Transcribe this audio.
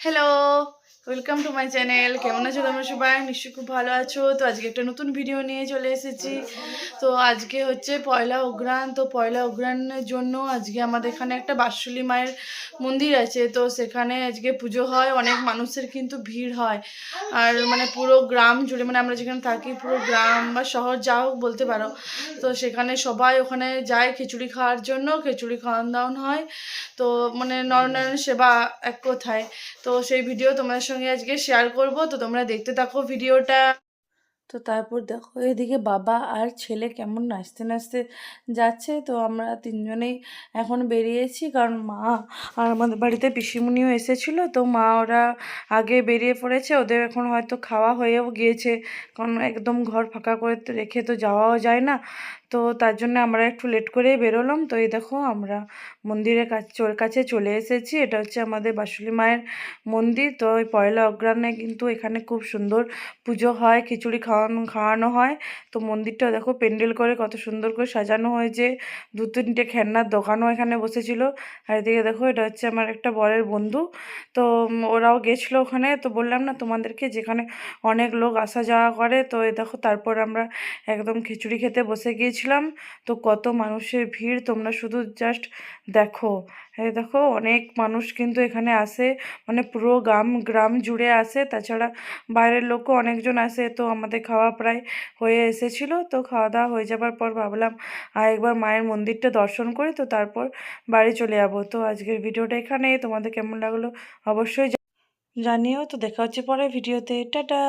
Hello, welcome to my channel. কেমন আছো তোমরা সবাই? নিশ্চয়ই খুব ভালো আছো। তো আজকে একটা নতুন ভিডিও নিয়ে চলে এসেছি। তো আজকে হচ্ছে পয়লা অঘ্রাণ। তো পয়লা অঘ্রাণের জন্য আজকে আমাদের এখানে একটা বাৎসলী মায়ের মন্দির আছে। তো সেখানে আজকে পুজো হয়, অনেক মানুষের কিন্তু ভিড় হয়। আর মানে পুরো গ্রাম জুড়ে, মানে আমরা যেখানে থাকি পুরো গ্রাম বা শহর যা হোক বলতে পারো, তো সেখানে সবাই ওখানে যায় খিচুড়ি খাওয়ার জন্য। খিচুড়ি খাওয়ান দাওয়ান হয়। তো মানে নরনারায়ণ সেবা এক কথায়। তো সেই ভিডিও তোমাদের সঙ্গে আজকে শেয়ার করব, তো তোমরা দেখতে থাকো ভিডিওটা। তো তারপর দেখো এদিকে বাবা আর ছেলে কেমন নাচতে নাচতে যাচ্ছে। তো আমরা তিনজনেই এখন বেরিয়েছি, কারণ মা আর আমাদের বাড়িতে পিসিমণিও এসেছিলো। তো মা ওরা আগে বেরিয়ে পড়েছে, ওদের এখন হয়তো খাওয়া হয়েও গিয়েছে, কারণ একদম ঘর ফাঁকা করে তো রেখে তো যাওয়াও যায় না। তো তার জন্য আমরা একটু লেট করেই বেরোলাম। তো এই দেখো আমরা মন্দিরের কাছে চলে এসেছি। এটা হচ্ছে আমাদের বাঁশুলি মায়ের মন্দির। তো ওই পয়লা অঘ্রাণে কিন্তু এখানে খুব সুন্দর পুজো হয়, খিচুড়ি খাওয়ানো হয়। তো মন্দিরটা দেখো প্যান্ডেল করে কত সুন্দর করে সাজানো হয়েছে। দু তিনটে খেলনার দোকানও এখানে বসেছিল। আর এদিকে দেখো এটা হচ্ছে আমার একটা বরের বন্ধু। তো ওরাও গেছিলো ওখানে। তো বললাম না তোমাদেরকে, যেখানে অনেক লোক আসা যাওয়া করে। তো এই দেখো তারপর আমরা একদম খিচুড়ি খেতে বসে গিয়েছিলাম। তো কত মানুষের ভিড় তোমরা শুধু জাস্ট দেখো। এই দেখো অনেক মানুষ কিন্তু এখানে আসে, মানে পুরো গ্রাম গ্রাম জুড়ে আসে। তাছাড়া বাইরের লোকও অনেকজন আসে। তো আমাদের খাওয়া প্রায় হয়ে এসেছিলো। তো খাওয়া দাওয়া হয়ে যাবার পর ভাবলাম আর একবার মায়ের মন্দিরটা দর্শন করি, তো তারপর বাড়ি চলে যাবো। তো আজকের ভিডিওটা এখানে, তোমাদের কেমন লাগলো অবশ্যই জানিও। তো দেখা হচ্ছে পরে ভিডিওতে। টাটা।